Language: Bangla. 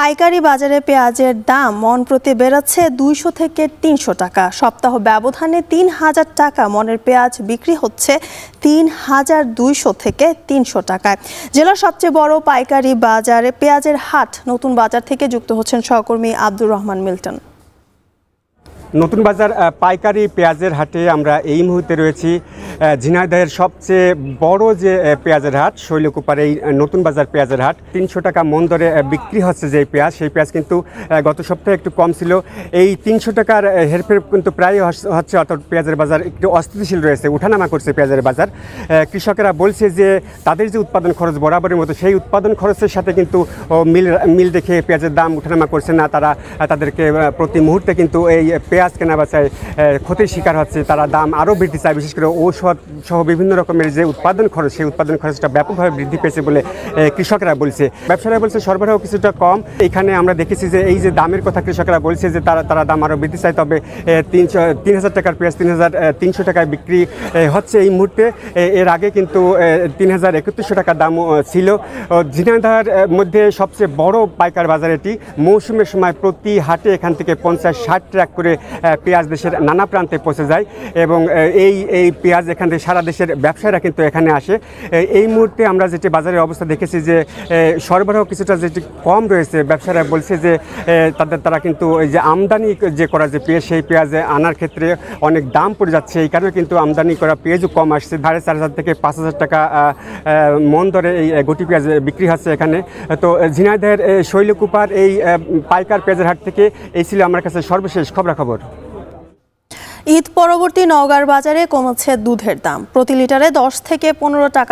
পাইকারি বাজারে পেঁয়াজের দাম মন প্রতি বেড়েছে 200 থেকে 300 টাকা। সপ্তাহ ব্যবধানে 3000 টাকা মনের পেঁয়াজ বিক্রি হচ্ছে 3200 থেকে 300 টাকায়। জেলার সবচেয়ে বড় পাইকারি বাজারে পেঁয়াজের হাট নতুন বাজার থেকে যুক্ত হচ্ছেন সহকর্মী আব্দুর রহমান মিল্টন। নতুন বাজার পাইকারি পেঁয়াজের হাটে আমরা এই মুহূর্তে রয়েছি। ঝিনাইদহের সবচেয়ে বড় যে পেঁয়াজের হাট শৈলকুপার এই নতুন বাজার পেঁয়াজের হাট 300 টাকা মন দরে বিক্রি হচ্ছে যে পেঁয়াজ, সেই পেঁয়াজ কিন্তু গত সপ্তাহে একটু কম ছিল। এই 300 টাকার হেরফের কিন্তু প্রায় হচ্ছে, অর্থাৎ পেঁয়াজের বাজার একটু অস্থিতিশীল রয়েছে, উঠানামা করছে পেঁয়াজের বাজার। কৃষকেরা বলছে যে তাদের যে উৎপাদন খরচ বরাবরের মতো, সেই উৎপাদন খরচের সাথে কিন্তু মিল দেখে পেঁয়াজের দাম উঠানামা করছে না। তাদেরকে প্রতি মুহূর্তে কিন্তু এই পেঁয়াজ কেনা বেচায় ক্ষতির শিকার হচ্ছে। তারা দাম আরও বৃদ্ধি চায়, বিশেষ করে ঔষধ সহ বিভিন্ন রকমের যে উৎপাদন খরচ, সেই উৎপাদন খরচটা ব্যাপকভাবে বৃদ্ধি পেয়েছে বলে কৃষকরা বলছে। ব্যবসায়ীরা বলছে সরবরাহ কিছুটা কম। এখানে আমরা দেখেছি যে এই যে দামের কথা কৃষকরা বলছে যে তারা দাম আরও বৃদ্ধি চায়, তবে 3000 টাকার পেঁয়াজ 3300 টাকায় বিক্রি হচ্ছে এই মুহূর্তে। এর আগে কিন্তু 3100 টাকা দাম ছিল। ঝিনাইদহের মধ্যে সবচেয়ে বড় পাইকার বাজার এটি। মৌসুমের সময় প্রতি হাটে এখান থেকে 50-60 ট্রাক করে পেঁয়াজ দেশের নানা প্রান্তে পৌঁছে যায় এবং এই পেঁয়াজ এখান থেকে সারা দেশের ব্যবসায়ীরা কিন্তু এখানে আসে। এই মুহূর্তে আমরা যেটি বাজারের অবস্থা দেখেছি যে সরবরাহ কিছুটা যেটি কম রয়েছে। ব্যবসায়ীরা বলছে যে তারা কিন্তু এই যে আমদানি যে করা যে পেঁয়াজ, সেই পেঁয়াজ আনার ক্ষেত্রে অনেক দাম পড়ে যাচ্ছে। এই কারণে কিন্তু আমদানি করা পেঁয়াজও কম আসছে। 4500 থেকে 5000 টাকা মন দরে এই গুটি পেঁয়াজ বিক্রি হচ্ছে এখানে। তো ঝিনাইদহের শৈলকুপার এই পাইকার পেঁয়াজের হাট থেকে এই ছিল আমার কাছে সর্বশেষ খবরাখবর। ঈদ পরবর্তী নওগাঁর বাজারে কমেছে দুধের দাম, প্রতি লিটারে 10 থেকে 15 টাকা